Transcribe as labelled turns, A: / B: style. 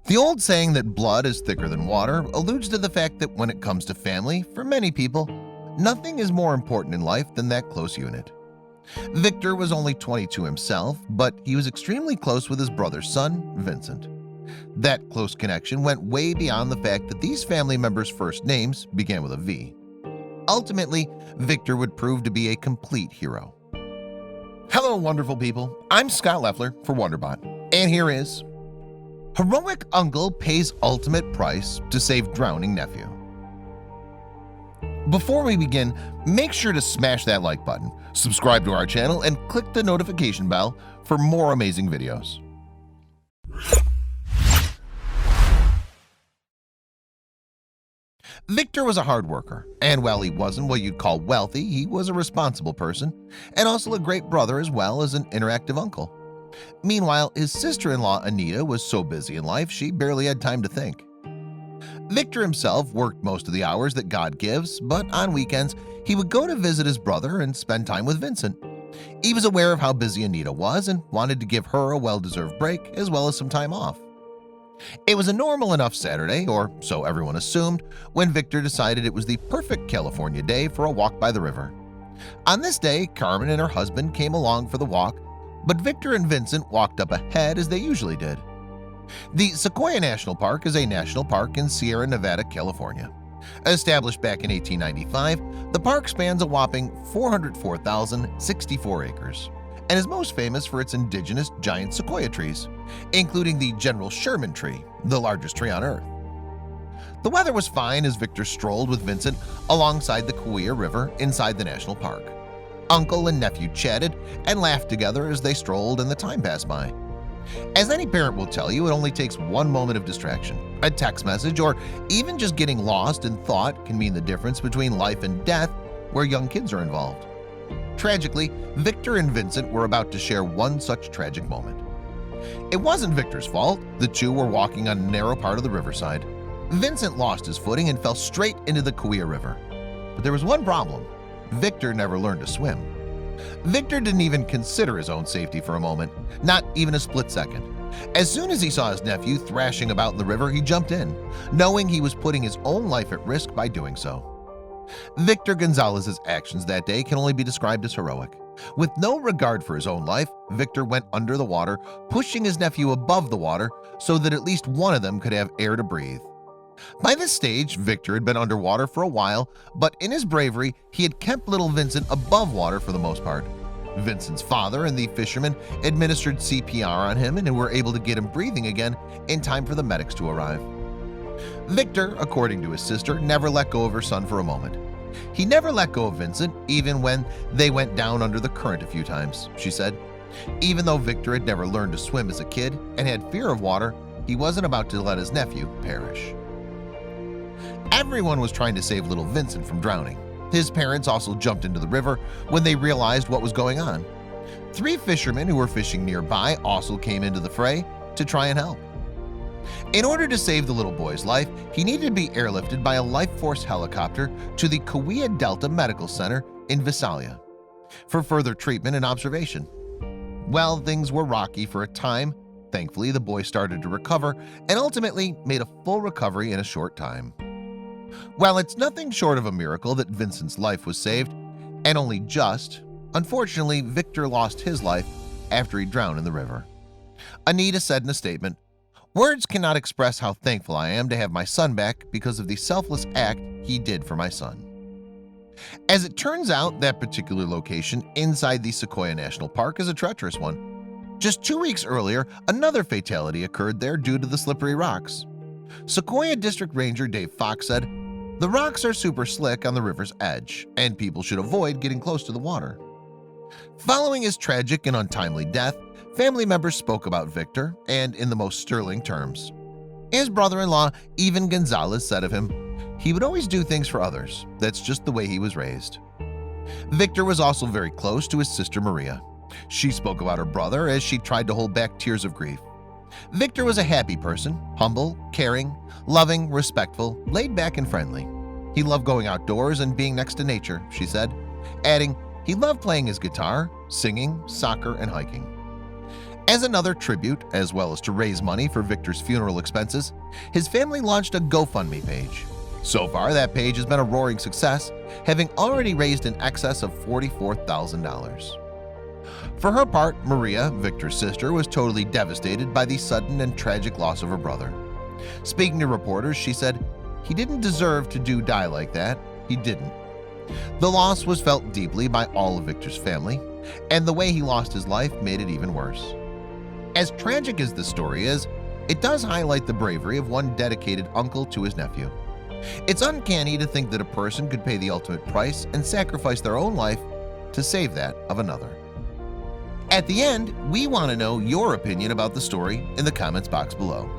A: The old saying that blood is thicker than water alludes to the fact that when it comes to family, for many people, nothing is more important in life than that close unit. Victor was only 22 himself, but he was extremely close with his brother's son, Vincent. That close connection went way beyond the fact that these family members' first names began with a V. Ultimately, Victor would prove to be a complete hero. Hello, wonderful people. I'm Scott Leffler for WonderBot, and here is Heroic Uncle Pays Ultimate Price to Save Drowning Nephew. Before we begin, make sure to smash that like button, subscribe to our channel, and click the notification bell for more amazing videos. Victor was a hard worker, and while he wasn't what you'd call wealthy, he was a responsible person and also a great brother as well as an interactive uncle. Meanwhile, his sister-in-law Anita was so busy in life she barely had time to think. Victor himself worked most of the hours that God gives, but on weekends he would go to visit his brother and spend time with Vincent. He was aware of how busy Anita was and wanted to give her a well-deserved break as well as some time off. It was a normal enough Saturday, or so everyone assumed, when Victor decided it was the perfect California day for a walk by the river. On this day, Carmen and her husband came along for the walk, but Victor and Vincent walked up ahead as they usually did. The Sequoia National Park is a national park in Sierra Nevada, California. Established back in 1895, the park spans a whopping 404,064 acres and is most famous for its indigenous giant sequoia trees, including the General Sherman tree, the largest tree on Earth. The weather was fine as Victor strolled with Vincent alongside the Kaweah River inside the national park. Uncle and nephew chatted and laughed together as they strolled and the time passed by. As any parent will tell you, it only takes one moment of distraction. A text message or even just getting lost in thought can mean the difference between life and death where young kids are involved. Tragically, Victor and Vincent were about to share one such tragic moment. It wasn't Victor's fault. The two were walking on a narrow part of the riverside. Vincent lost his footing and fell straight into the Kaweah River. But there was one problem. Victor never learned to swim. Victor didn't even consider his own safety for a moment, not even a split second. As soon as he saw his nephew thrashing about in the river, he jumped in, knowing he was putting his own life at risk by doing so. Victor Gonzalez's actions that day can only be described as heroic. With no regard for his own life, Victor went under the water, pushing his nephew above the water so that at least one of them could have air to breathe. By this stage, Victor had been underwater for a while, but in his bravery, he had kept little Vincent above water for the most part. Vincent's father and the fisherman administered CPR on him and were able to get him breathing again in time for the medics to arrive. Victor, according to his sister, never let go of her son for a moment. He never let go of Vincent, even when they went down under the current a few times, she said. Even though Victor had never learned to swim as a kid and had fear of water, he wasn't about to let his nephew perish. Everyone was trying to save little Vincent from drowning. His parents also jumped into the river when they realized what was going on. 3 fishermen who were fishing nearby also came into the fray to try and help. In order to save the little boy's life, he needed to be airlifted by a Life Force helicopter to the Kaweah Delta Medical Center in Visalia for further treatment and observation. Well, things were rocky for a time. Thankfully, the boy started to recover and ultimately made a full recovery in a short time. While it's nothing short of a miracle that Vincent's life was saved, and only just, unfortunately, Victor lost his life after he drowned in the river. Anita said in a statement, "Words cannot express how thankful I am to have my son back because of the selfless act he did for my son." As it turns out, that particular location inside the Sequoia National Park is a treacherous one. Just 2 weeks earlier, another fatality occurred there due to the slippery rocks. Sequoia District Ranger Dave Fox said, "The rocks are super slick on the river's edge, and people should avoid getting close to the water." Following his tragic and untimely death, family members spoke about Victor, and in the most sterling terms. His brother-in-law, Evan Gonzalez, said of him, "He would always do things for others. That's just the way he was raised." Victor was also very close to his sister Maria. She spoke about her brother as she tried to hold back tears of grief. Victor was a happy person, humble, caring, loving, respectful, laid back and friendly. He loved going outdoors and being next to nature, she said, adding, he loved playing his guitar, singing, soccer, and hiking. As another tribute, as well as to raise money for Victor's funeral expenses, his family launched a GoFundMe page. So far, that page has been a roaring success, having already raised in excess of $44,000. For her part, Maria, Victor's sister, was totally devastated by the sudden and tragic loss of her brother. Speaking to reporters, she said, "He didn't deserve to die like that. He didn't." The loss was felt deeply by all of Victor's family, and the way he lost his life made it even worse. As tragic as this story is, it does highlight the bravery of one dedicated uncle to his nephew. It's uncanny to think that a person could pay the ultimate price and sacrifice their own life to save that of another. At the end, we want to know your opinion about the story in the comments box below.